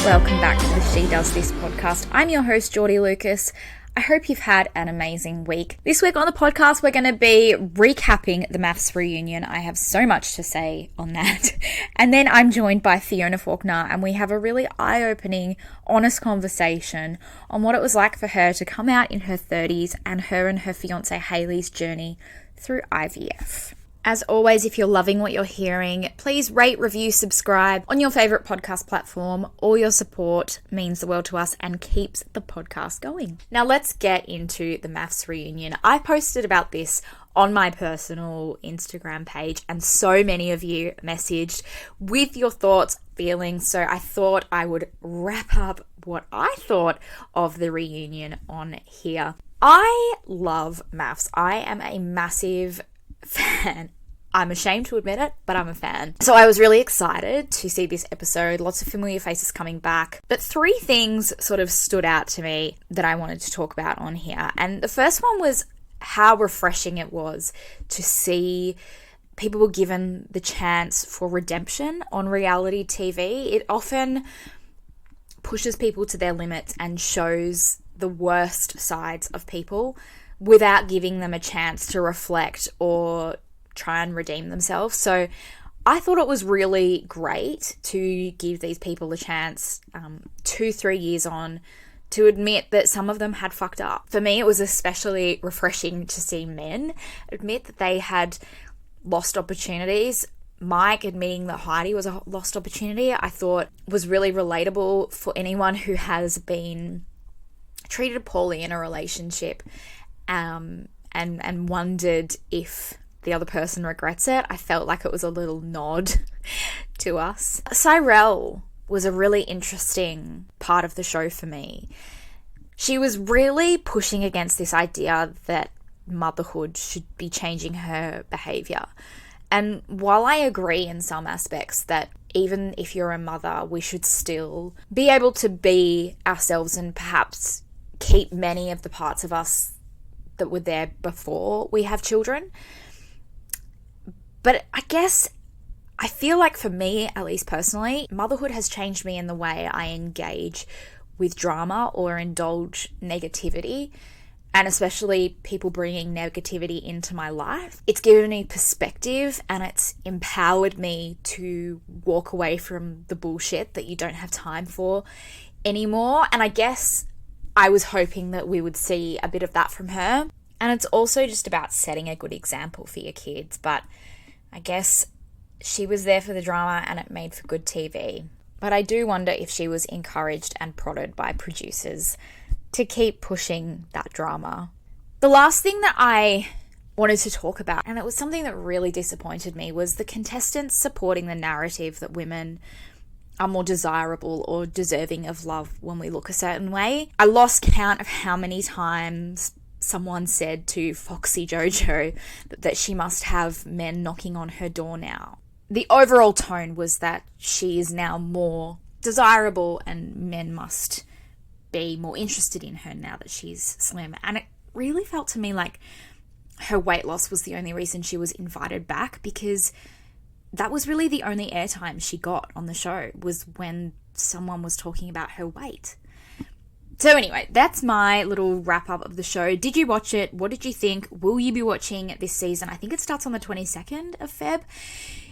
Welcome back to the She Does This podcast. I'm your host, Jordy Lucas. I hope you've had an amazing week. This week on the podcast, we're going to be recapping the MAFS reunion. I have so much to say on that. And then I'm joined by Fiona Falkiner, and we have a really eye-opening, honest conversation on what it was like for her to come out in her 30s and her fiance Hayley's journey through IVF. As always, if you're loving what you're hearing, please rate, review, subscribe on your favorite podcast platform. All your support means the world to us and keeps the podcast going. Now let's get into the MAFS reunion. I posted about this on my personal Instagram page, and so many of you messaged with your thoughts, feelings. So I thought I would wrap up what I thought of the reunion on here. I love MAFS. I am a massive fan. I'm ashamed to admit it, but I'm a fan. So I was really excited to see this episode, lots of familiar faces coming back. But three things sort of stood out to me that I wanted to talk about on here. And the first one was how refreshing it was to see people were given the chance for redemption on reality TV. It often pushes people to their limits and shows the worst sides of people without giving them a chance to reflect or try and redeem themselves. So I thought it was really great to give these people a chance 2-3 years on to admit that some of them had fucked up. For me, it was especially refreshing to see men admit that they had lost opportunities. Mike admitting that Heidi was a lost opportunity, I thought was really relatable for anyone who has been treated poorly in a relationship and wondered if the other person regrets it. I felt like it was a little nod to us. Cyrell was a really interesting part of the show for me. She was really pushing against this idea that motherhood should be changing her behaviour. And while I agree in some aspects that even if you're a mother, we should still be able to be ourselves and perhaps keep many of the parts of us that were there before we have children. But I guess I feel like for me, at least personally, motherhood has changed me in the way I engage with drama or indulge negativity, and especially people bringing negativity into my life. It's given me perspective and it's empowered me to walk away from the bullshit that you don't have time for anymore. And I guess I was hoping that we would see a bit of that from her. And it's also just about setting a good example for your kids. But I guess she was there for the drama and it made for good TV. But I do wonder if she was encouraged and prodded by producers to keep pushing that drama. The last thing that I wanted to talk about, and it was something that really disappointed me, was the contestants supporting the narrative that women are more desirable or deserving of love when we look a certain way. I lost count of how many times someone said to Foxy Jojo that she must have men knocking on her door now. The overall tone was that she is now more desirable and men must be more interested in her now that she's slim. And it really felt to me like her weight loss was the only reason she was invited back, because that was really the only airtime she got on the show, was when someone was talking about her weight. So anyway, that's my little wrap up of the show. Did you watch it? What did you think? Will you be watching this season? I think it starts on the 22nd of Feb.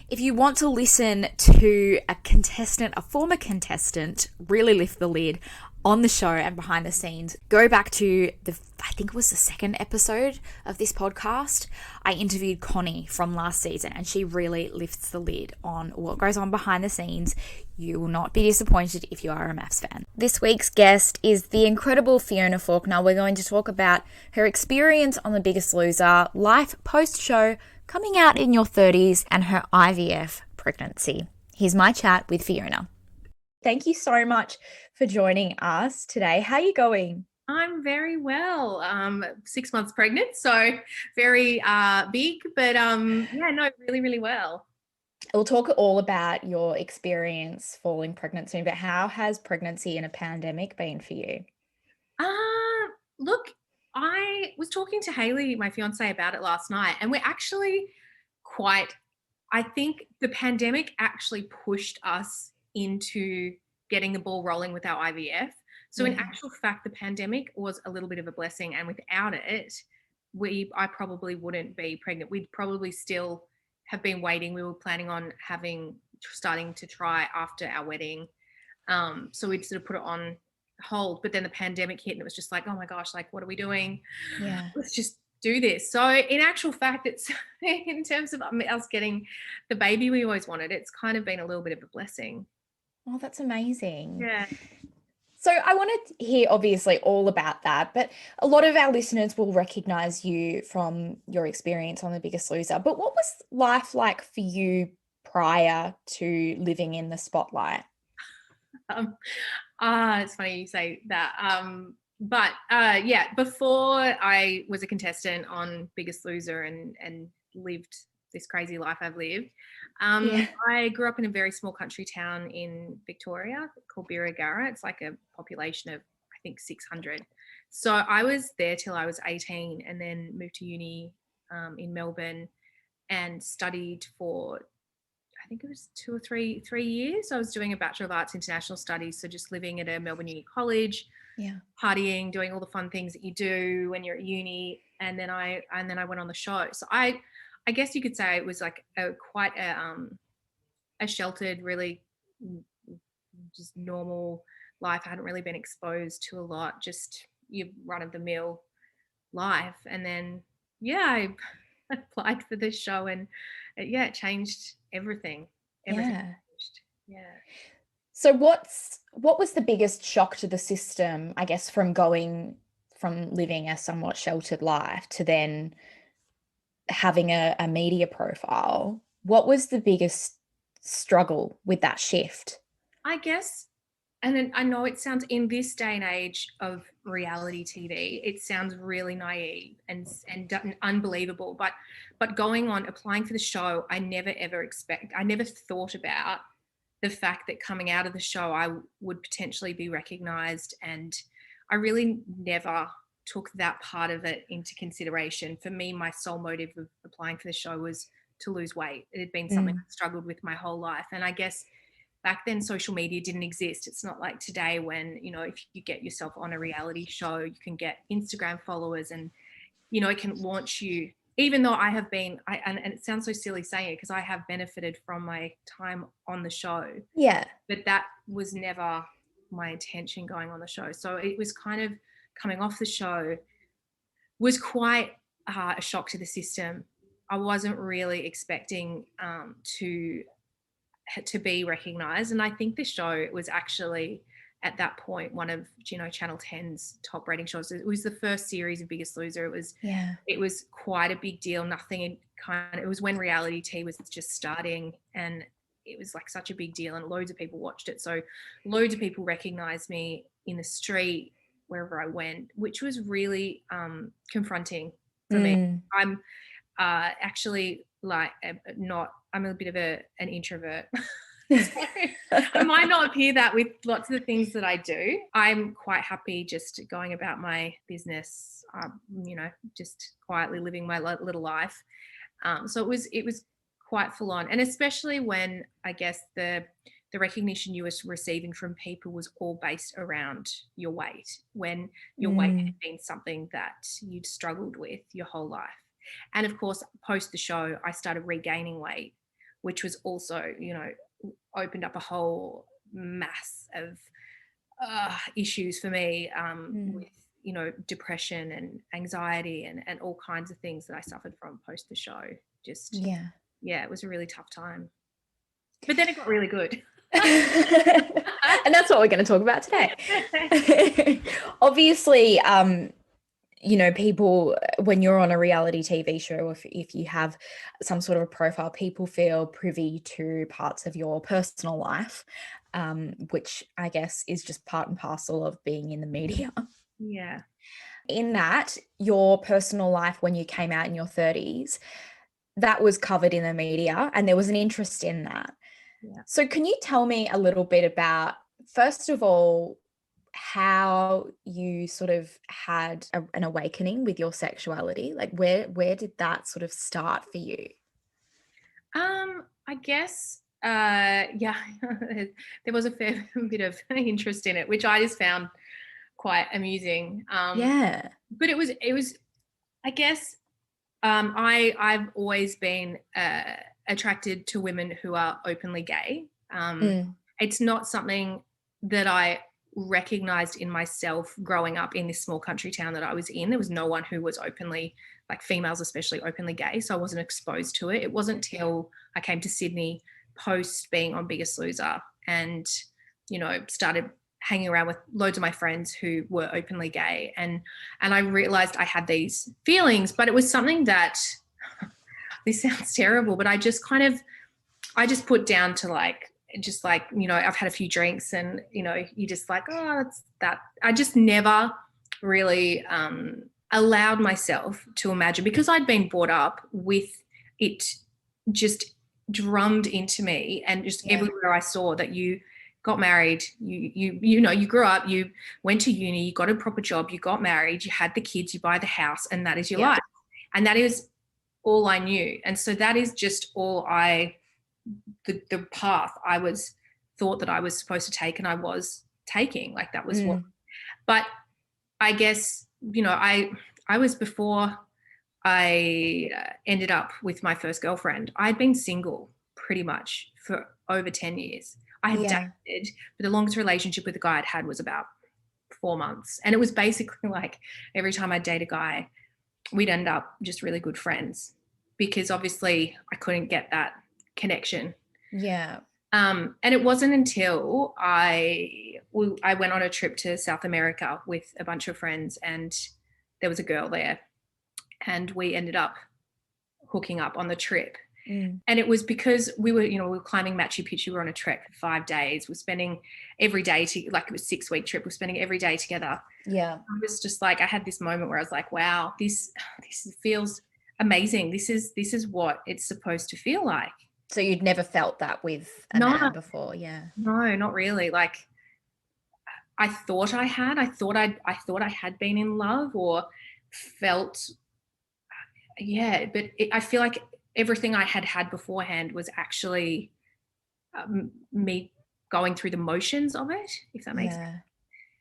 If you want to listen to a former contestant, really lift the lid on the show and behind the scenes, go back to I think it was the second episode of this podcast. I interviewed Connie from last season and she really lifts the lid on what goes on behind the scenes. You will not be disappointed if you are a MAFS fan. This week's guest is the incredible Fiona Falkiner. We're going to talk about her experience on The Biggest Loser, life post-show, coming out in your 30s, and her IVF pregnancy. Here's my chat with Fiona. Thank you so much for joining us today. How are you going? I'm very well. 6 months pregnant, so very big, but really, really well. We'll talk all about your experience falling pregnant soon, but how has pregnancy in a pandemic been for you? Look, I was talking to Hayley, my fiance, about it last night, and we're actually quite I think the pandemic actually pushed us into getting the ball rolling with our IVF. So in actual fact, the pandemic was a little bit of a blessing, and without it, I probably wouldn't be pregnant. We'd probably still have been waiting. We were planning on starting to try after our wedding. So we'd sort of put it on hold, but then the pandemic hit and it was just like, oh my gosh, like, what are we doing? Yeah. Let's just do this. So in actual fact, it's in terms of us getting the baby we always wanted, it's kind of been a little bit of a blessing. Oh, that's amazing. Yeah. So I want to hear obviously all about that, but a lot of our listeners will recognize you from your experience on The Biggest Loser. But what was life like for you prior to living in the spotlight? It's funny you say that. But yeah, before I was a contestant on Biggest Loser and lived this crazy life I've lived, I grew up in a very small country town in Victoria called Birregurra. It's like a population of, I think, 600. So I was there till I was 18 and then moved to uni in Melbourne and studied for, I think it was 3 years. I was doing a Bachelor of Arts International Studies. So just living at a Melbourne Uni college, partying, doing all the fun things that you do when you're at uni. And then I went on the show. So I guess you could say it was like quite a sheltered, really just normal life. I hadn't really been exposed to a lot, just your run of the mill life. And then, I applied for this show and it changed everything. Everything changed. Yeah. So what was the biggest shock to the system, I guess, from living a somewhat sheltered life to then having a media profile? What was the biggest struggle with that shift? I guess, and then I know it sounds, in this day and age of reality TV, it sounds really naive and unbelievable. But going on, applying for the show, I never thought about the fact that coming out of the show, I would potentially be recognised, and I really never took that part of it into consideration. For me, my sole motive of applying for the show was to lose weight. It had been something I struggled with my whole life, and I guess back then social media didn't exist. It's not like today when, if you get yourself on a reality show, you can get Instagram followers and, it can launch you. Even though I have been, and it sounds so silly saying it because I have benefited from my time on the show. Yeah. But that was never my intention going on the show. So it was kind of coming off the show was quite a shock to the system. I wasn't really expecting to be recognised. And I think the show was actually at that point one of Channel 10's top rating shows. It was the first series of Biggest Loser. It was quite a big deal. It was when reality TV was just starting, and it was like such a big deal, and loads of people watched it. So loads of people recognised me in the street wherever I went, which was really confronting for me. I'm actually I'm a bit of an introvert. So I might not appear that with lots of the things that I do. I'm quite happy just going about my business, just quietly living my little life. So it was quite full on, and especially when I guess the recognition you were receiving from people was all based around your weight, when your weight had been something that you'd struggled with your whole life. And of course, post the show, I started regaining weight, which was also, opened up a whole mass of issues for me with, depression and anxiety and all kinds of things that I suffered from post the show. It was a really tough time. But then it got really good. And that's what we're going to talk about today. Obviously, people, when you're on a reality TV show, if you have some sort of a profile, people feel privy to parts of your personal life, which I guess is just part and parcel of being in the media. Yeah. In that, your personal life when you came out in your 30s, that was covered in the media and there was an interest in that. Yeah. So can you tell me a little bit about, first of all, how you sort of had an awakening with your sexuality? Like where did that sort of start for you? I guess, yeah, there was a fair bit of interest in it, which I just found quite amusing. But it was, I guess, I've always been attracted to women who are openly gay. It's not something that I recognized in myself growing up in this small country town that I was in. There was no one who was openly, like females especially, openly gay, so I wasn't exposed to it. It wasn't till I came to Sydney post being on Biggest Loser and, you know, started hanging around with loads of my friends who were openly gay, and I realized I had these feelings. But it was something that this sounds terrible, but I just put down to like, just like, you know, I've had a few drinks and, you know, you just like, oh, that's that. I just never really allowed myself to imagine, because I'd been brought up with it just drummed into me, and just everywhere I saw that you got married, you know, you grew up, you went to uni, you got a proper job, you got married, you had the kids, you buy the house, and that is your life. And that is all I knew. And so that is just all the path I was thought that I was supposed to take, and I was taking, like that was what. But I guess, you know, I was, before I ended up with my first girlfriend, I'd been single pretty much for over 10 years. I had dated, but the longest relationship with a guy I'd had was about 4 months. And it was basically like every time I'd date a guy, we'd end up just really good friends, because obviously I couldn't get that connection. And it wasn't until I went on a trip to South America with a bunch of friends, and there was a girl there, and we ended up hooking up on the trip. And it was because we were climbing Machu Picchu. We were on a trek for 5 days. We're spending every day like it was a 6-week trip. We're spending every day together. I was just like, I had this moment where I was like, wow, this feels amazing. This is what it's supposed to feel like. So you'd never felt that with a man before? No, not really. Like, I thought I had. I thought I had been in love or felt, but I feel like everything I had beforehand was actually me going through the motions of it, if that makes sense.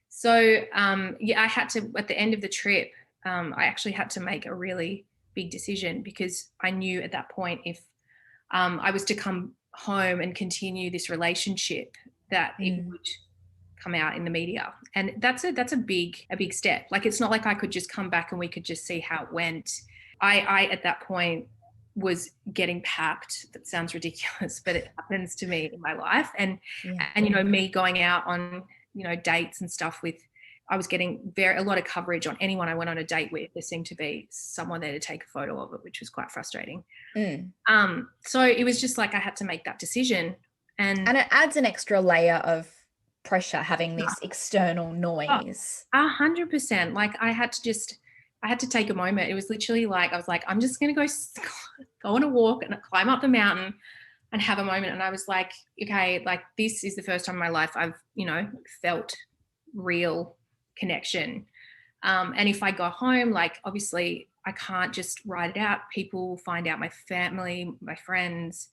So, I had to, at the end of the trip, I actually had to make a really big decision, because I knew at that point, if I was to come home and continue this relationship, that it would come out in the media. And that's a big step. Like, it's not like I could just come back and we could just see how it went. I at that point was getting papped. That sounds ridiculous, but it happens to me in my life. And you know, me going out on, you know, dates and stuff I was getting a lot of coverage on anyone I went on a date with. There seemed to be someone there to take a photo of it, which was quite frustrating. So it was just like I had to make that decision. And it adds an extra layer of pressure, having this external noise. 100%. Like, I had to take a moment. It was literally like, I was like, I'm just going to go on a walk and climb up the mountain and have a moment. And I was like, okay, like, this is the first time in my life I've, you know, felt real connection. And if I go home, like, obviously I can't just write it out. People find out, my family, my friends.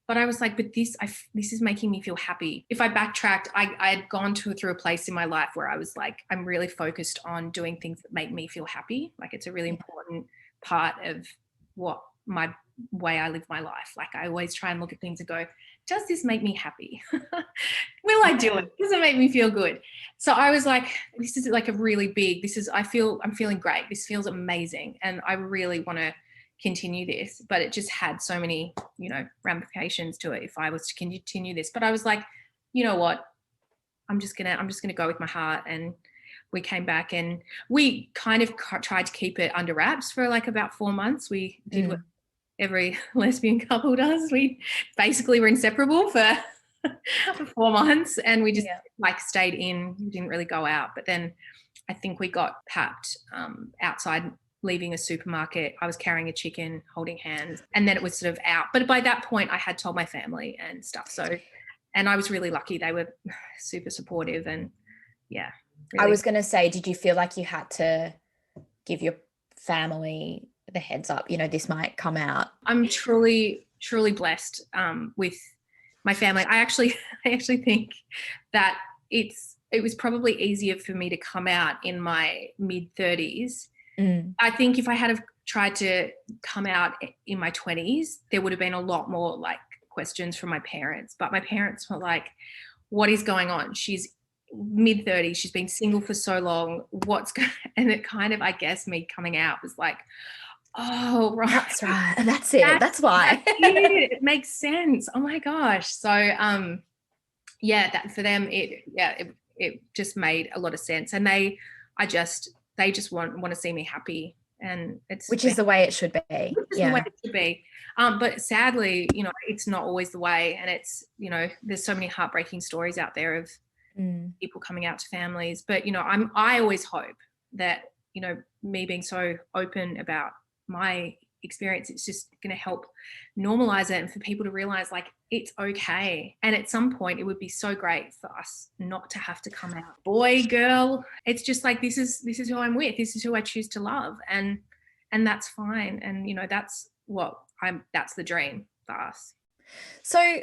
But I was like, but this is making me feel happy. If I backtracked, I had gone through a place in my life where I was like, I'm really focused on doing things that make me feel happy. Like, it's a really important part of what my way I live my life. Like, I always try and look at things and go, does this make me happy? Will I do it? Does it make me feel good? So I was like, this is like a really big, I'm feeling great. This feels amazing. And I really want to continue this, but it just had so many, you know, ramifications to it if I was to continue this. But I was like, you know what, I'm just gonna go with my heart. And we came back, and we kind of tried to keep it under wraps for like about 4 months. We did what every lesbian couple does. We basically were inseparable for 4 months, and we just like stayed in. We didn't really go out. But then I think we got papped outside, leaving a supermarket. I was carrying a chicken, holding hands, and then it was sort of out. But by that point, I had told my family and stuff. So, and I was really lucky. They were super supportive, and really. I was going to say, did you feel like you had to give your family the heads up, you know, this might come out? I'm truly truly blessed with my family. I actually think that it was probably easier for me to come out in my mid-30s. I think if I had have tried to come out in my 20s, there would have been a lot more like questions from my parents. But my parents were like, what is going on? She's mid-30s. She's been single for so long. And it kind of, I guess, me coming out was like, oh, right. That's right. That's it. That's why. It makes sense. Oh my gosh. So, that for them, it just made a lot of sense. And they just want to see me happy. And which is the way it should be. The way it should be. But sadly, it's not always the way. And it's, there's so many heartbreaking stories out there of people coming out to families. But, I always hope that, me being so open about my experience, it's just going to help normalize it and for people to realize like it's okay. And at some point it would be so great for us not to have to come out, boy, girl. It's just like, this is who I'm with. This is who I choose to love. And that's fine. And, that's the dream for us. So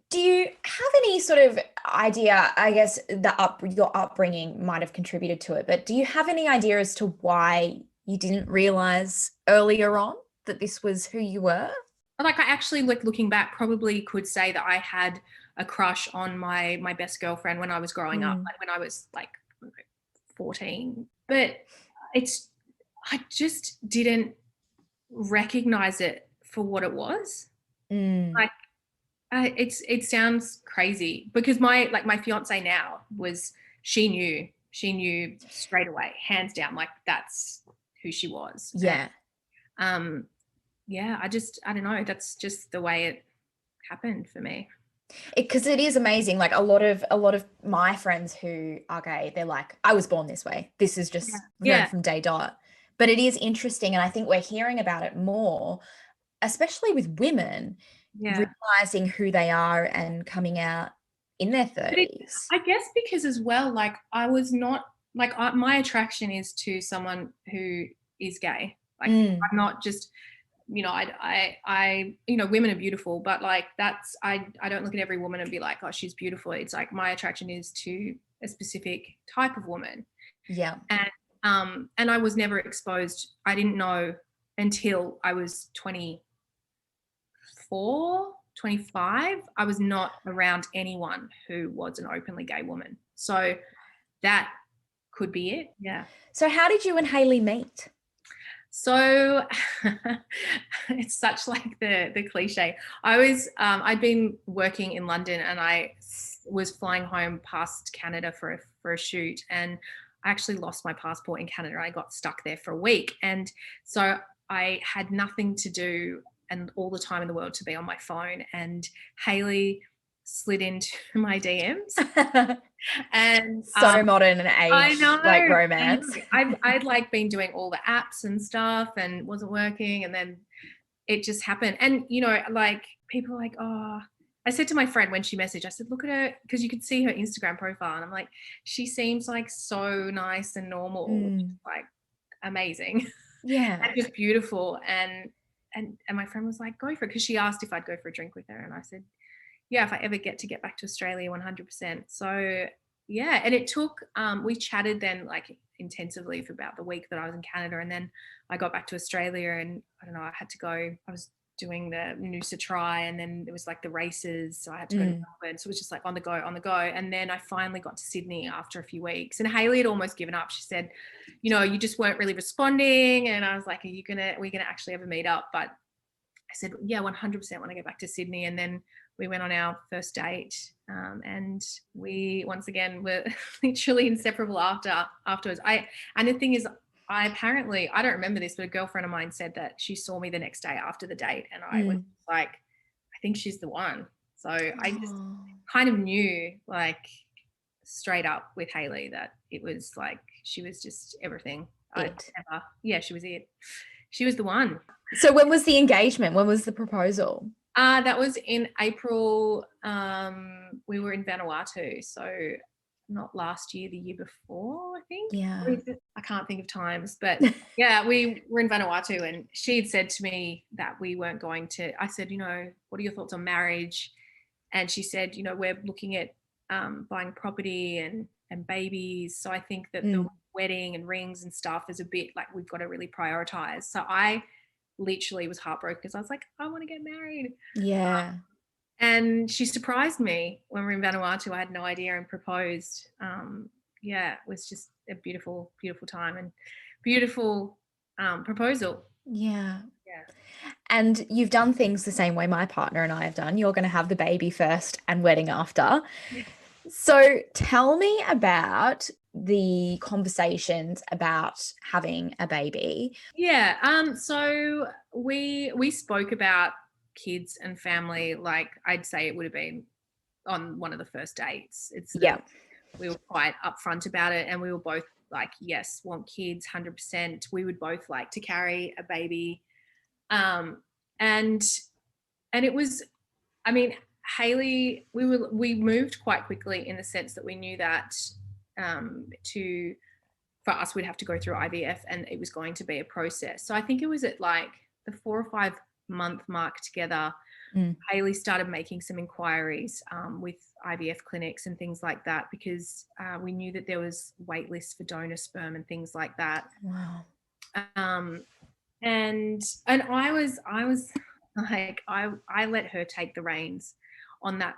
do you have any sort of idea, I guess your upbringing might have contributed to it, but do you have any idea as to why you didn't realize earlier on that this was who you were? Like, I actually, like, looking back, probably could say that I had a crush on my best girlfriend when I was growing up, like when I was like 14. But I just didn't recognize it for what it was. Like, it sounds crazy because my fiance now she knew straight away, hands down, like that's who she was. Yeah. And, I don't know. That's just the way it happened for me. Because it is amazing. Like a lot of my friends who are gay, they're like, I was born this way. This is just from day dot. But it is interesting. And I think we're hearing about it more, especially with women realizing who they are and coming out in their 30s. I guess because as well, like I was not like my attraction is to someone who is gay. Like I'm not just, I women are beautiful, but like I don't look at every woman and be like, oh, she's beautiful. It's like my attraction is to a specific type of woman. Yeah. And I was never exposed. I didn't know until I was 24, 25. I was not around anyone who was an openly gay woman. So that could be it. Yeah. So how did you and Hayley meet? So it's such like the cliche. I'd been working in London and I was flying home past Canada for a shoot, and I actually lost my passport in Canada. I got stuck there for a week. And so I had nothing to do and all the time in the world to be on my phone. And Hayley slid into my DMs. And so modern and age, I know, like romance. I'd like been doing all the apps and stuff and wasn't working, and then it just happened. And like people are like, oh, I said to my friend when she messaged, I said, look at her, because you could see her Instagram profile, and I'm like, she seems like so nice and normal, like amazing, and just beautiful. And my friend was like, go for it, because she asked if I'd go for a drink with her, and I said, yeah, if I ever get back to Australia, 100%. So yeah, and it took, we chatted then like intensively for about the week that I was in Canada, and then I got back to Australia, and I don't know, I was doing the Noosa Try, and then there was like the races, so I had to go to Melbourne, so it was just like on the go, and then I finally got to Sydney after a few weeks, and Hayley had almost given up. She said, you just weren't really responding, and I was like, are we gonna actually ever meet up? But I said, yeah, 100% when I get back to Sydney. And then we went on our first date, and we once again were literally inseparable afterwards. And the thing is, I don't remember this, but a girlfriend of mine said that she saw me the next day after the date, and I was like, I think she's the one. So I just kind of knew, like, straight up with Hayley that it was like she was just everything. She was it. She was the one. So when was the engagement? When was the proposal? That was in April. We were in Vanuatu, so not last year, the year before, I think. Yeah. I can't think of times, but yeah, we were in Vanuatu, and she had said to me that we weren't going to. I said, what are your thoughts on marriage? And she said, we're looking at buying property and babies. So I think that the wedding and rings and stuff is a bit like we've got to really prioritize. So I literally was heartbroken because I was like, I want to get married. Yeah. And she surprised me when we were in Vanuatu. I had no idea, and proposed. It was just a beautiful, beautiful time and beautiful proposal. Yeah. Yeah. And you've done things the same way my partner and I have done. You're going to have the baby first and wedding after. So tell me about the conversations about having a baby. Yeah. So we spoke about kids and family, like I'd say it would have been on one of the first dates. We were quite upfront about it, and we were both like, yes, want kids, 100%. We would both like to carry a baby. And it was, I mean, Hayley, we moved quite quickly in the sense that we knew that for us, we'd have to go through IVF, and it was going to be a process. So I think it was at like the 4 or 5 month mark together, Hayley started making some inquiries with IVF clinics and things like that, because we knew that there was wait lists for donor sperm and things like that. Wow. And I was like, I let her take the reins on that,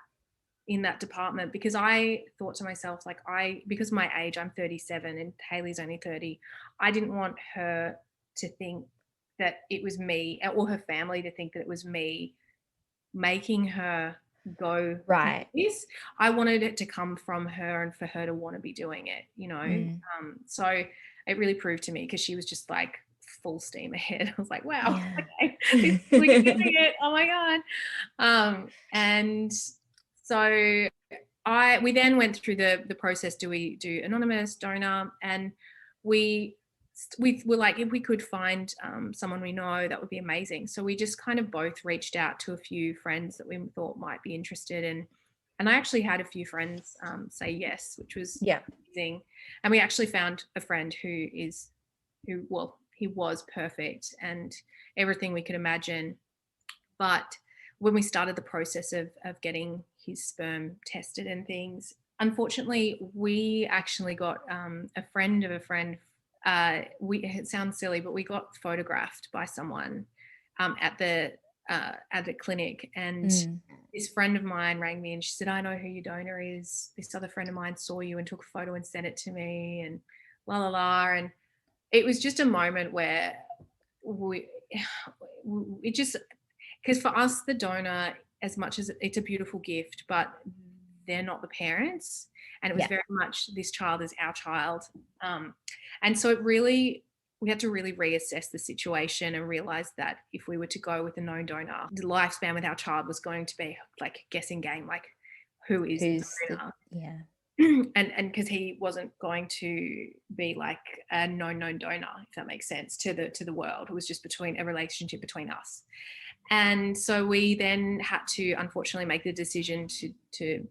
in that department, because I thought to myself, like, because of my age, I'm 37 and Hayley's only 30, I didn't want her to think that it was me, or her family to think that it was me making her go Right. this. I wanted it to come from her and for her to want to be doing it, so it really proved to me, because she was just like full steam ahead. I was like, wow, okay, we're doing it. Oh my God. And so we then went through the process. Do we do anonymous, donor? And we were like, if we could find someone we know, that would be amazing. So we just kind of both reached out to a few friends that we thought might be interested in. And I actually had a few friends say yes, which was amazing. And we actually found a friend he was perfect and everything we could imagine. But when we started the process of getting his sperm tested and things, unfortunately, we actually got a friend of a friend. It sounds silly, but we got photographed by someone at the clinic, and this friend of mine rang me and she said, I know who your donor is. This other friend of mine saw you and took a photo and sent it to me, and la la la. And it was just a moment where it just, because for us, the donor, as much as it's a beautiful gift, but they're not the parents. And it was very much, this child is our child. And so we had to really reassess the situation and realize that if we were to go with a known donor, the lifespan with our child was going to be like a guessing game, like who's the donor? And because he wasn't going to be like a known donor, if that makes sense, to the world. It was just a relationship between us. And so we then had to, unfortunately, make the decision to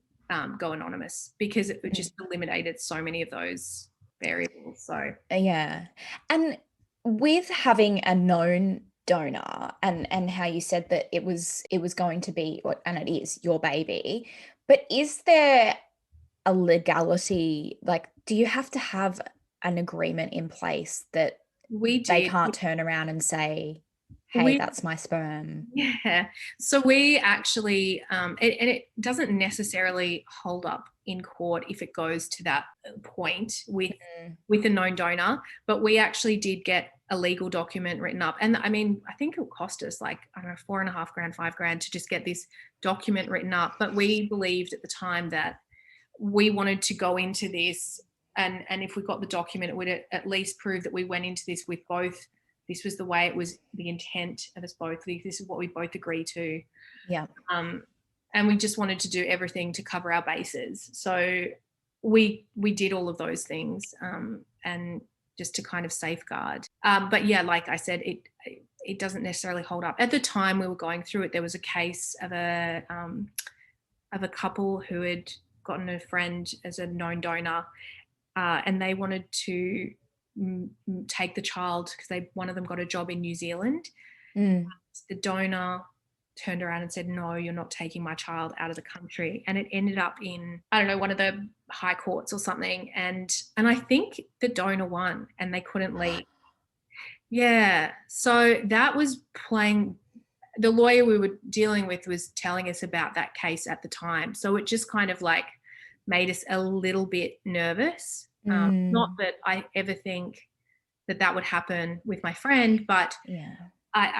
go anonymous, because it just eliminated so many of those variables. So and with having a known donor and how you said that it was going to be, and it is, your baby, but is there a legality, like, do you have to have an agreement in place that they can't turn around and say, hey, that's my sperm? Yeah. So we actually, and it doesn't necessarily hold up in court if it goes to that point with a known donor, but we actually did get a legal document written up. And I mean, I think it cost us like, I don't know, $4,500, $5,000 to just get this document written up. But we believed at the time that we wanted to go into this, and if we got the document, it would at least prove that we went into this with both. This was the way it was, the intent of us both. This is what we both agreed to. Yeah. And we just wanted to do everything to cover our bases. So we did all of those things, and just to kind of safeguard. But yeah, like I said, it doesn't necessarily hold up. At the time we were going through it, there was a case of a couple who had gotten a friend as a known donor, and they wanted to take the child because one of them got a job in New Zealand. The donor turned around and said, no, you're not taking my child out of the country. And it ended up in, I don't know, one of the high courts or something. And I think the donor won and they couldn't leave. Yeah. So that was playing, the lawyer we were dealing with was telling us about that case at the time. So it just kind of like made us a little bit nervous. Not that I ever think that would happen with my friend, but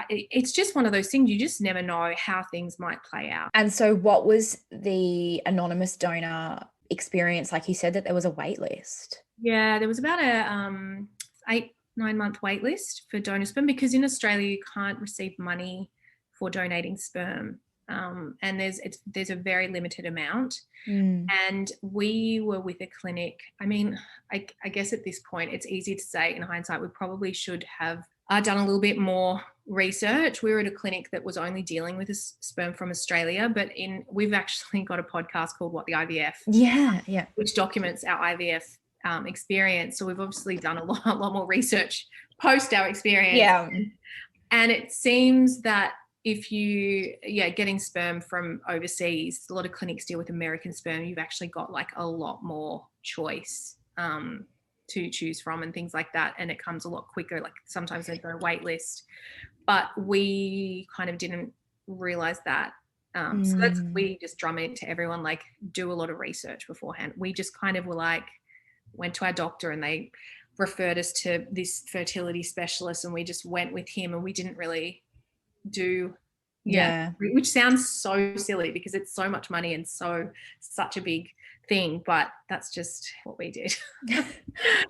it's just one of those things. You just never know how things might play out. And so what was the anonymous donor experience? Like you said that there was a wait list. Yeah, there was about a 8-9 month wait list for donor sperm, because in Australia you can't receive money for donating sperm. And there's a very limited amount. And we were with a clinic. I mean, I guess at this point it's easy to say in hindsight we probably should have done a little bit more research. We were at a clinic that was only dealing with sperm from Australia, but we've actually got a podcast called What the IVF, which documents our IVF experience. So we've obviously done a lot more research post our experience. And it seems that if getting sperm from overseas, a lot of clinics deal with American sperm, you've actually got like a lot more choice to choose from and things like that. And it comes a lot quicker. Like sometimes they've got a wait list, but we kind of didn't realize that. So we just drum it to everyone, like do a lot of research beforehand. We just kind of went to our doctor and they referred us to this fertility specialist and we just went with him and we didn't really do which sounds so silly because it's so much money and such a big thing, but that's just what we did.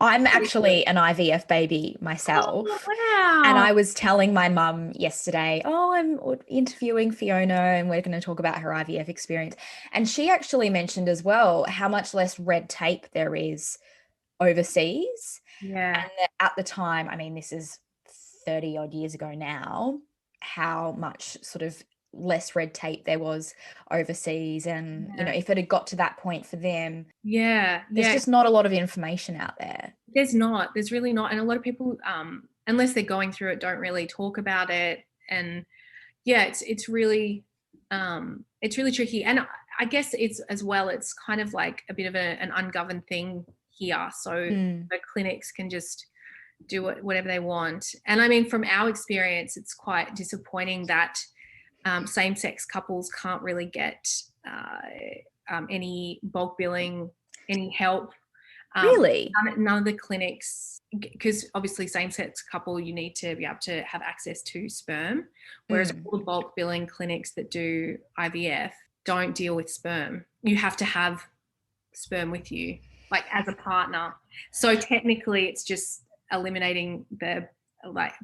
I'm actually an IVF baby myself. Oh, wow. And I was telling my mum yesterday, I'm interviewing Fiona and we're going to talk about her IVF experience. And she actually mentioned as well how much less red tape there is overseas. Yeah. And at the time, I mean, this is 30 odd years ago now, how much sort of less red tape there was overseas. And, you know, if it had got to that point for them, there's just not a lot of information out there. There's really not. And a lot of people, unless they're going through it, don't really talk about it. And it's really tricky. And I guess it's as well, it's kind of like a bit of an ungoverned thing here. So the clinics can just do whatever they want. And I mean, from our experience, it's quite disappointing that same-sex couples can't really get any bulk billing, any help. Really? None of the clinics, because obviously same-sex couple, you need to be able to have access to sperm, whereas all the bulk billing clinics that do IVF don't deal with sperm. You have to have sperm with you, like as a partner. So technically it's just eliminating the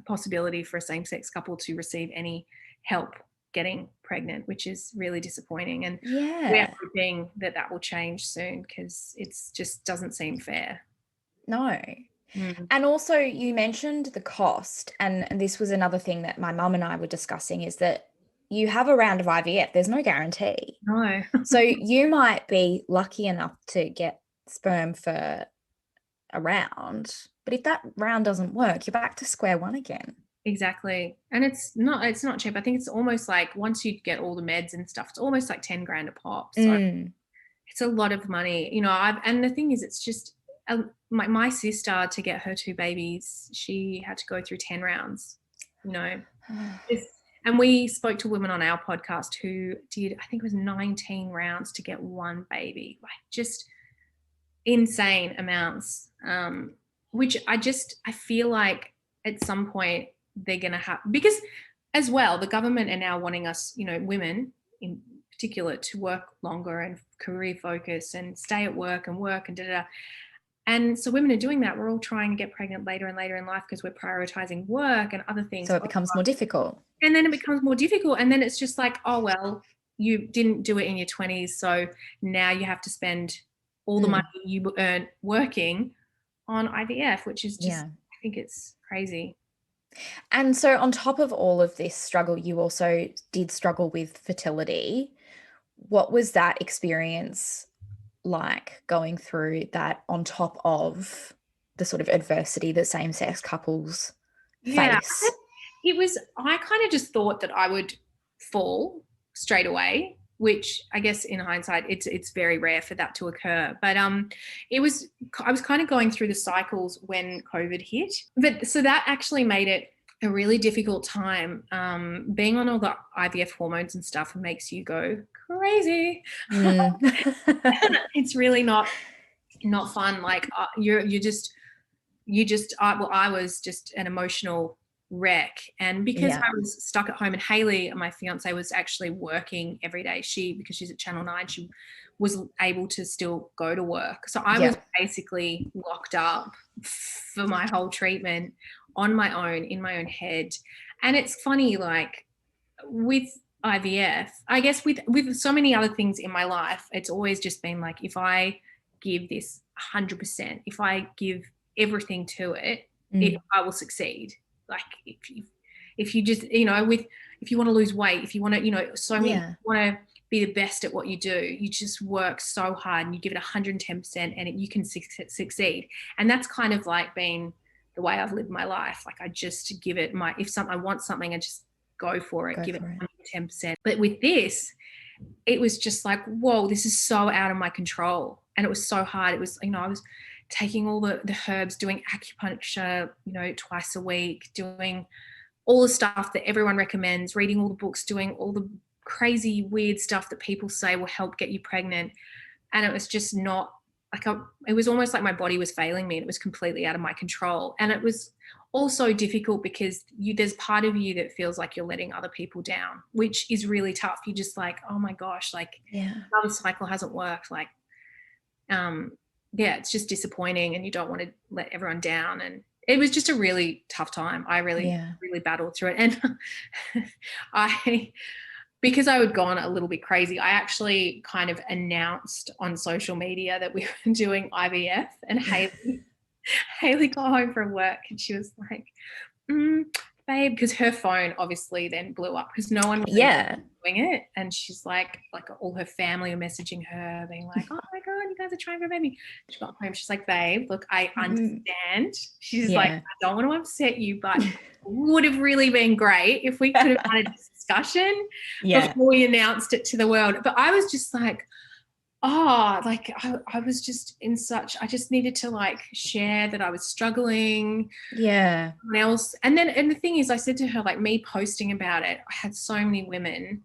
possibility for a same-sex couple to receive any help getting pregnant, which is really disappointing. And we're hoping that will change soon because it just doesn't seem fair. No. And also you mentioned the cost, and this was another thing that my mum and I were discussing, is that you have a round of IVF, there's no guarantee. No. So you might be lucky enough to get sperm for a round, but if that round doesn't work, you're back to square one again. Exactly. And it's not cheap. I think it's almost like once you get all the meds and stuff, it's almost like 10 grand a pop. So it's a lot of money, you know. And the thing is, it's just my sister, to get her 2 babies, she had to go through 10 rounds, you know. And we spoke to women on our podcast who did, I think it was 19 rounds to get 1 baby, like just insane amounts, which I feel like at some point they're going to have, because as well, the government are now wanting us, you know, women in particular, to work longer and career focus and stay at work and da-da-da. And so women are doing that. We're all trying to get pregnant later and later in life because we're prioritizing work and other things. So it becomes more difficult. And then it becomes more difficult. And then it's just like, oh, well, you didn't do it in your 20s. So now you have to spend all the money you earn working on IVF, which is just, I think it's crazy. And so on top of all of this struggle, you also did struggle with fertility. What was that experience like going through that on top of the sort of adversity that same-sex couples face? I kind of just thought that I would fall straight away, which I guess in hindsight, it's very rare for that to occur. But I was kind of going through the cycles when COVID hit. But so that actually made it a really difficult time. Being on all the IVF hormones and stuff makes you go crazy. It's really not fun. Like I was just an emotional wreck. And because I was stuck at home, and Hayley, my fiance, was actually working every day. Because she's at Channel 9, she was able to still go to work. So I was basically locked up for my whole treatment on my own, in my own head. And it's funny, like with IVF, I guess with so many other things in my life, it's always just been like, if I give this 100%, if I give everything to it, I will succeed. Like if you just, if you want to lose weight, if you want to, you want to be the best at what you do, you just work so hard and you give it 110% and you can succeed. And that's kind of like been the way I've lived my life. Like I just give it I want something, I just go for it, give it 110%. But with this, it was just like, whoa, this is so out of my control. And it was so hard. It was, I was taking all the herbs, doing acupuncture, twice a week, doing all the stuff that everyone recommends, reading all the books, doing all the crazy, weird stuff that people say will help get you pregnant. And it was just not like, it was almost like my body was failing me and it was completely out of my control. And it was also difficult because there's part of you that feels like you're letting other people down, which is really tough. You're just like, oh my gosh, like another cycle hasn't worked. Like, it's just disappointing and you don't want to let everyone down. And it was just a really tough time. I really battled through it. And because I had gone a little bit crazy, I actually kind of announced on social media that we were doing IVF, and Hayley got home from work and she was like, babe, because her phone obviously then blew up because no one was doing it. And she's like all her family were messaging her being like, oh my God, you guys are trying for a baby. She got home, she's like, babe, look, I understand. She's like, I don't want to upset you, but it would have really been great if we could have had a discussion before we announced it to the world. But I was just like, I was just I just needed to like share that I was struggling. Someone else. And the thing is, I said to her, like, me posting about it, I had so many women,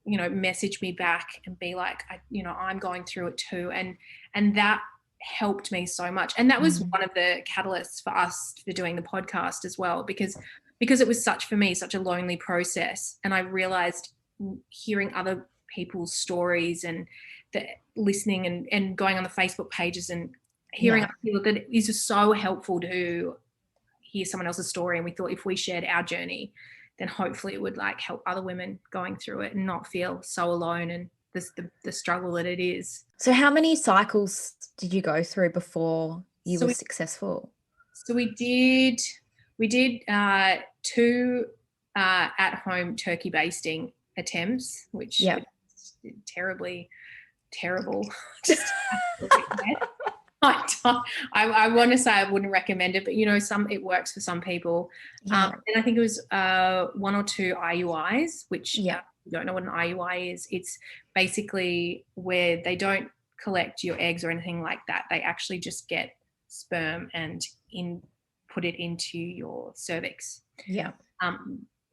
message me back and be like, I'm going through it too. And that helped me so much. And that was one of the catalysts for us for doing the podcast as well, because it was such a lonely process. And I realized hearing other people's stories and listening and going on the Facebook pages and hearing other people, that it is just so helpful to hear someone else's story. And we thought if we shared our journey, then hopefully it would like help other women going through it and not feel so alone and the struggle that it is. So how many cycles did you go through before you were successful? So we did 2 at-home turkey basting attempts, which terrible. Just I want to say I wouldn't recommend it, but it works for some people. And I think it was 1 or 2 IUIs, which you don't know what an IUI is. It's basically where they don't collect your eggs or anything like that. They actually just get sperm and put it into your cervix.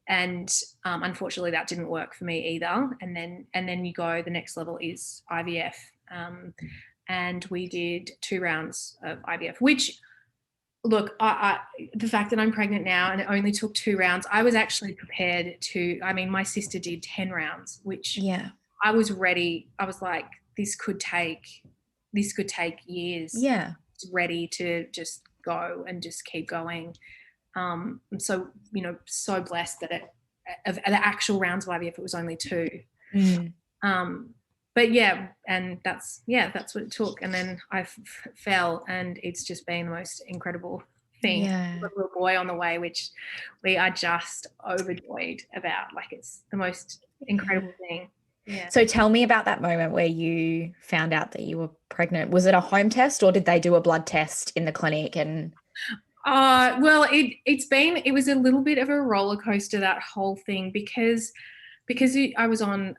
And unfortunately that didn't work for me either. And then you go, the next level is IVF. And we did 2 rounds of IVF, which, look, the fact that I'm pregnant now and it only took 2 rounds, I was actually prepared to, my sister did 10 rounds, which I was ready. I was like, this could take years. Ready to just go and just keep going. I'm so, so blessed that of the actual rounds of IVF, it was only 2. But and that's what it took. And then I fell, and it's just been the most incredible thing. A little boy on the way, which we are just overjoyed about. Like, it's the most incredible thing. Yeah. So tell me about that moment where you found out that you were pregnant. Was it a home test or did they do a blood test in the clinic? And Well, it was a little bit of a roller coaster, that whole thing, because I was on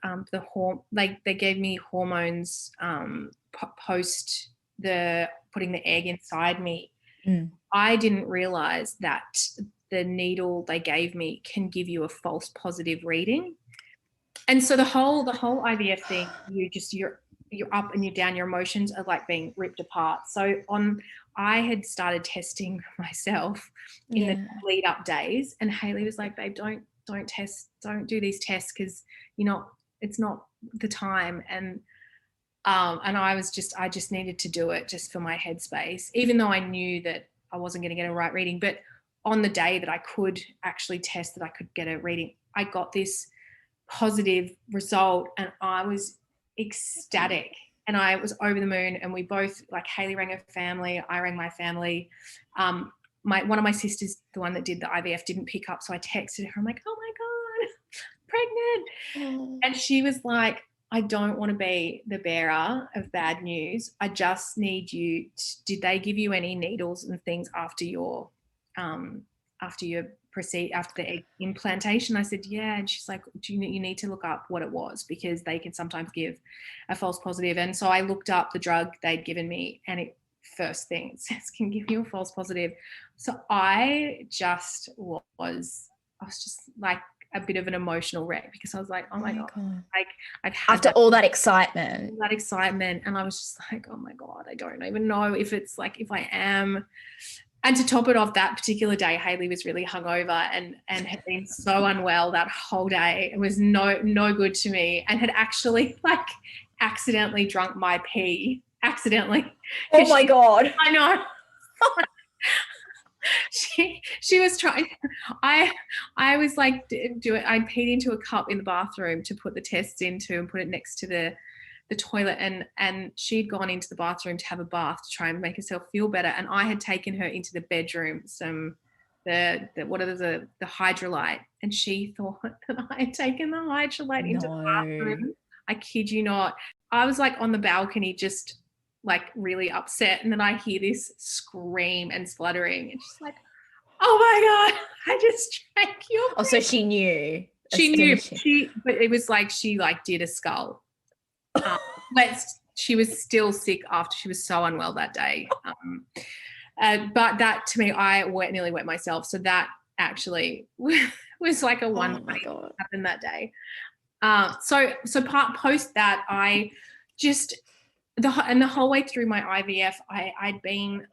they gave me hormones post the putting the egg inside me. I didn't realize that the needle they gave me can give you a false positive reading. And so the whole IVF thing, you're up and you're down, your emotions are like being ripped apart. So I had started testing myself in the lead up days, and Hayley was like, babe, don't do these tests because it's not the time. And I just needed to do it just for my headspace, even though I knew that I wasn't going to get a right reading. But on the day that I could actually test that I could get a reading, I got this positive result and I was ecstatic and I was over the moon. And we both, like, Hayley rang her family, I rang my family. One of my sisters, the one that did the IVF, didn't pick up, so I texted her. I'm like, oh my God, pregnant. And she was like, I don't want to be the bearer of bad news. I just need you did they give you any needles and things after the egg implantation? I said, yeah. And she's like, you need to look up what it was, because they can sometimes give a false positive. And so I looked up the drug they'd given me, and it says can give you a false positive. So I was just like a bit of an emotional wreck, because I was like, oh my God. Like, I've had after all that excitement. And I was just like, oh my God, I don't even know if it's like, if I am. And to top it off, that particular day, Hayley was really hungover and had been so unwell that whole day. It was no good to me, and had actually like accidentally drunk my pee. Accidentally. Oh my God. I know. She was trying. I was like, I peed into a cup in the bathroom to put the tests into and put it next to the toilet, and she'd gone into the bathroom to have a bath to try and make herself feel better, and I had taken her into the bedroom the hydrolyte, and she thought that I had taken the hydrolyte into the bathroom. I kid you not. I was like on the balcony just like really upset, and then I hear this scream and spluttering, and she's like, oh my God, I just drank your Oh, so she knew. But it was like she like did a skull. But she was still sick after she was so unwell that day. But that, to me, I nearly wet myself. So that actually was like a one thing that happened that day. So post that, I just the whole way through my IVF, I'd been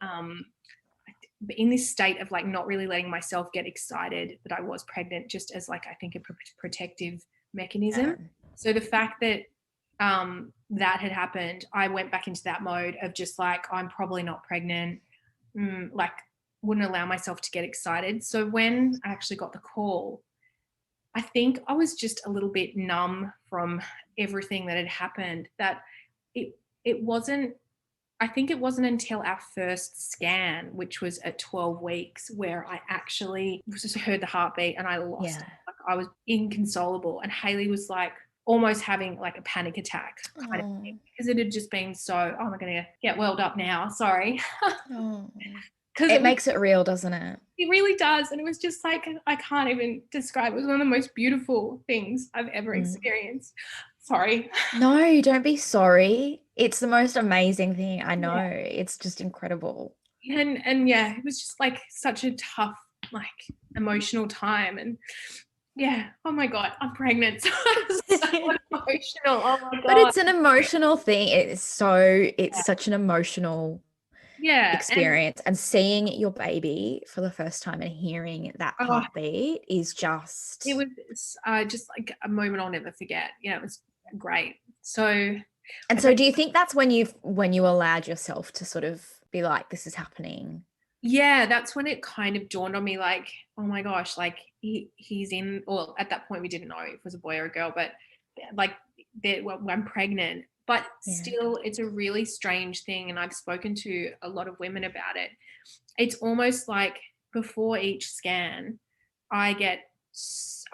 in this state of like not really letting myself get excited that I was pregnant, just as like, I think, a protective mechanism. So the fact that that had happened, I went back into that mode of just like, I'm probably not pregnant, like wouldn't allow myself to get excited. So when I actually got the call, I think I was just a little bit numb from everything that had happened, that it wasn't until our first scan, which was at 12 weeks, where I actually just heard the heartbeat and I lost it. Like, I was inconsolable, and Hayley was like almost having like a panic attack kind of thing, because it had just been so, I'm not going to get welled up now, sorry. Because it makes it real, doesn't it? It really does. And it was just like, I can't even describe. It was one of the most beautiful things I've ever experienced. Sorry. No, don't be sorry. It's the most amazing thing. I know. Yeah. It's just incredible. And yeah, it was just like such a tough, like, emotional time. And yeah, oh my God, I'm pregnant. So emotional. Oh my God. But it's an emotional thing. It's such an emotional experience, and seeing your baby for the first time and hearing that heartbeat is just, it was just like a moment I'll never forget. Yeah, it was great. So do you think that's when you allowed yourself to sort of be like, this is happening? Yeah, that's when it kind of dawned on me, like, oh my gosh, like he's in, well, at that point we didn't know if it was a boy or a girl, but like I'm pregnant. But still, it's a really strange thing, and I've spoken to a lot of women about it. It's almost like before each scan, I get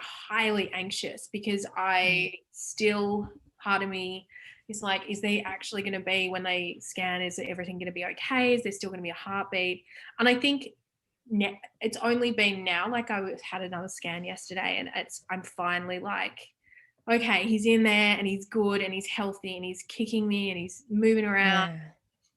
highly anxious, because I still part of me is like, is they actually going to be, when they scan, is everything going to be okay? Is there still going to be a heartbeat? And I think it's only been now, like I had another scan yesterday, and I'm finally like, okay, he's in there and he's good and he's healthy and he's kicking me and he's moving around,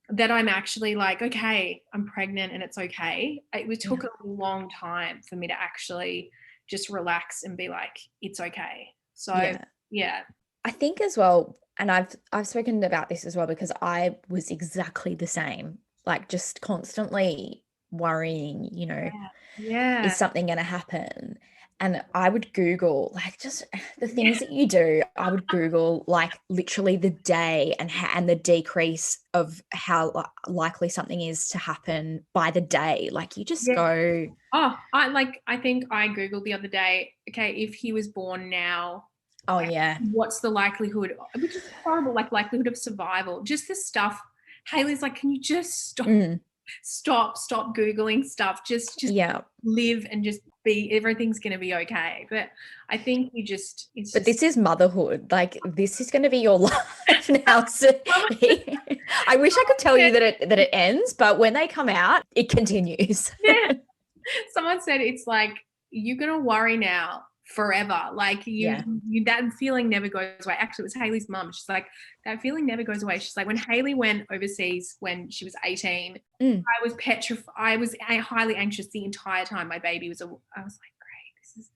that I'm actually like, okay, I'm pregnant and it's okay. It took a long time for me to actually just relax and be like, it's okay. So yeah. I think as well, and I've spoken about this as well, because I was exactly the same, like just constantly worrying, you know, is something going to happen? And I would Google, like, just the things that you do. I would Google, like, literally the day and the decrease of how likely something is to happen by the day. Like, you just go. Oh, I think I Googled the other day, okay, if he was born now, oh like, yeah, what's the likelihood, which is horrible, like likelihood of survival, just the stuff. Hayley's like, can you just stop Googling stuff, just live and just be, everything's going to be okay. But I think this is motherhood. Like, this is going to be your life now. So I wish I could tell you that it ends, but when they come out, it continues. Yeah. Someone said it's like, you're going to worry now forever. Like that feeling never goes away. Actually, it was Hayley's mum. She's like, that feeling never goes away. She's like, when Hayley went overseas when she was 18, I was petrified. I was highly anxious the entire time my baby was. I was like, great, this is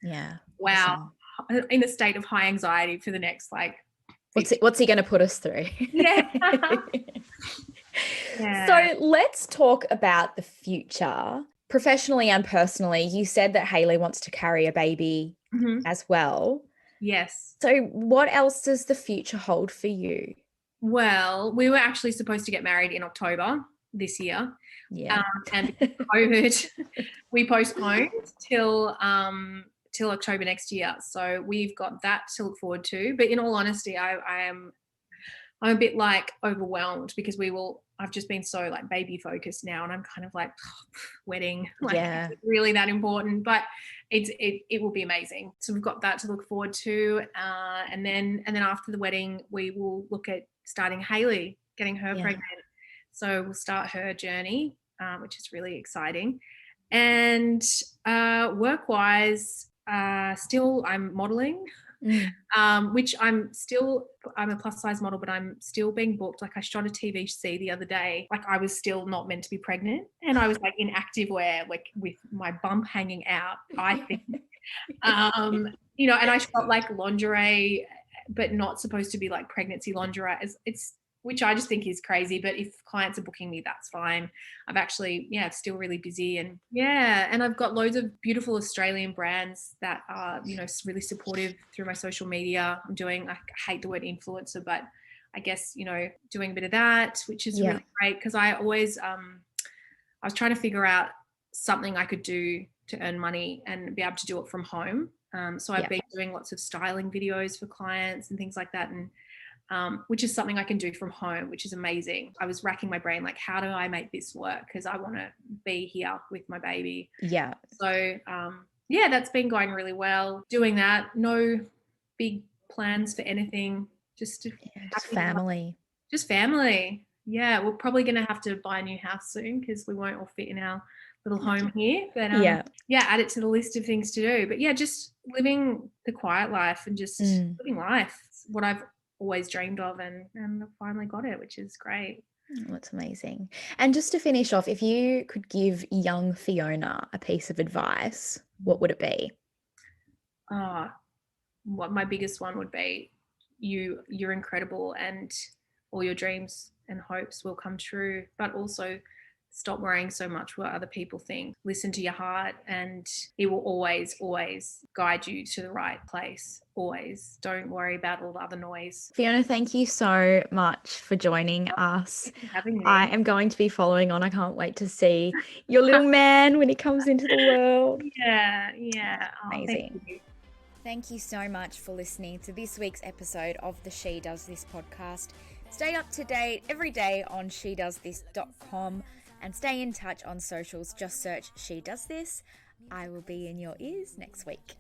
wow. Awesome. In a state of high anxiety for the next like. What's he going to put us through? Yeah. So let's talk about the future. Professionally and personally, you said that Hayley wants to carry a baby as well. Yes. So what else does the future hold for you? Well, we were actually supposed to get married in October this year. Yeah. And COVID, we postponed till October next year. So we've got that to look forward to. But in all honesty, I'm a bit like overwhelmed because I've just been so like baby focused now, and I'm kind of like, wedding, like is it really that important? But it will be amazing. So we've got that to look forward to, and then after the wedding, we will look at starting Hayley, getting her pregnant. So we'll start her journey, which is really exciting. And work-wise, still I'm modeling. Which I'm a plus size model, but I'm still being booked. Like I shot a TVC the other day, like I was still not meant to be pregnant, and I was like in active wear, like with my bump hanging out, I think. You know, and I shot like lingerie, but not supposed to be like pregnancy lingerie. It's which I just think is crazy. But if clients are booking me, that's fine. I've actually, still really busy, and I've got loads of beautiful Australian brands that are, you know, really supportive through my social media. I hate the word influencer, but I guess, you know, doing a bit of that, which is really great, because I always, I was trying to figure out something I could do to earn money and be able to do it from home. So I've been doing lots of styling videos for clients and things like that, and which is something I can do from home, which is amazing. I was racking my brain, like, how do I make this work? Because I want to be here with my baby. Yeah. So, that's been going really well. Doing that, no big plans for anything. Just family. Just family. Yeah, we're probably going to have to buy a new house soon because we won't all fit in our little home here. But add it to the list of things to do. But just living the quiet life and just living life. It's what I've always dreamed of, and I finally got it, which is great. Oh, that's amazing. And just to finish off, if you could give young Fiona a piece of advice, what would it be? What my biggest one would be, you're incredible, and all your dreams and hopes will come true, but also stop worrying so much what other people think. Listen to your heart, and it will always, always guide you to the right place. Always. Don't worry about all the other noise. Fiona, thank you so much for joining us. Thanks for having me. I am going to be following on. I can't wait to see your little man when he comes into the world. Yeah. Amazing. Thank you so much for listening to this week's episode of the She Does This podcast. Stay up to date every day on shedoesthis.com. and stay in touch on socials. Just search She Does This. I will be in your ears next week.